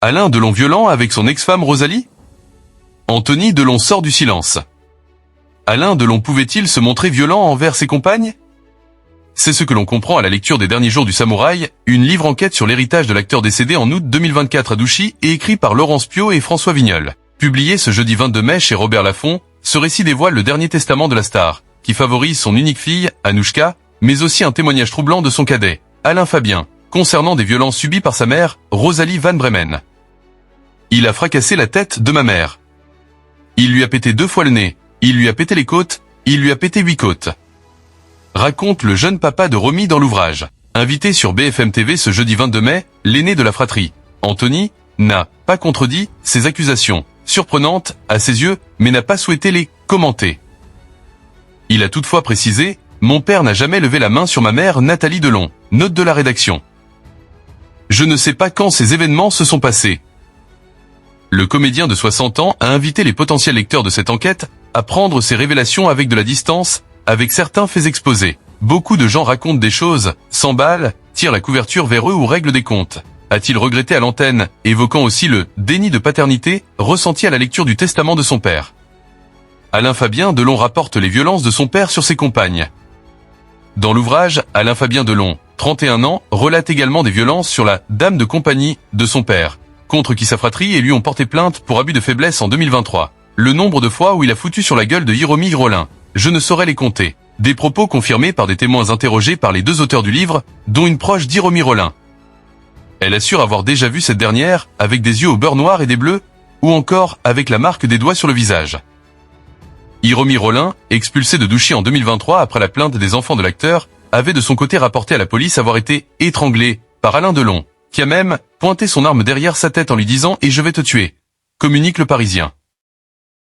Alain Delon violent avec son ex-femme Rosalie? Anthony Delon sort du silence. Alain Delon pouvait-il se montrer violent envers ses compagnes? C'est ce que l'on comprend à la lecture des Derniers jours du Samouraï, une livre-enquête sur l'héritage de l'acteur décédé en août 2024 à Douchy et écrit par Laurence Piot et François Vignol. Publié ce jeudi 22 mai chez Robert Laffont, ce récit dévoile le dernier testament de la star, qui favorise son unique fille, Anouchka, mais aussi un témoignage troublant de son cadet, Alain Fabien, concernant des violences subies par sa mère, Rosalie Van Bremen. Il a fracassé la tête de ma mère. Il lui a pété 2 fois le nez, il lui a pété les côtes, il lui a pété 8 côtes. Raconte le jeune papa de Romy dans l'ouvrage. Invité sur BFM TV ce jeudi 22 mai, l'aîné de la fratrie, Anthony, n'a pas contredit ces accusations, surprenantes à ses yeux, mais n'a pas souhaité les commenter. Il a toutefois précisé, « Mon père n'a jamais levé la main sur ma mère Nathalie Delon », note de la rédaction. Je ne sais pas quand ces événements se sont passés. Le comédien de 60 ans a invité les potentiels lecteurs de cette enquête à prendre ces révélations avec de la distance, avec certains faits exposés. Beaucoup de gens racontent des choses, s'emballent, tirent la couverture vers eux ou règlent des comptes. A-t-il regretté à l'antenne, évoquant aussi le déni de paternité ressenti à la lecture du testament de son père. Alain Fabien Delon rapporte les violences de son père sur ses compagnes. Dans l'ouvrage, Alain Fabien Delon, 31 ans, relate également des violences sur la dame de compagnie de son père, contre qui sa fratrie et lui ont porté plainte pour abus de faiblesse en 2023. Le nombre de fois où il a foutu sur la gueule de Hiromi Rollin, je ne saurais les compter. Des propos confirmés par des témoins interrogés par les 2 auteurs du livre, dont une proche d'Hiromi Rollin. Elle assure avoir déjà vu cette dernière, avec des yeux au beurre noir et des bleus, ou encore avec la marque des doigts sur le visage. Hiromi Rollin, expulsé de Douchy en 2023 après la plainte des enfants de l'acteur, avait de son côté rapporté à la police avoir été étranglé par Alain Delon, qui a même pointé son arme derrière sa tête en lui disant « Et je vais te tuer », communique Le Parisien.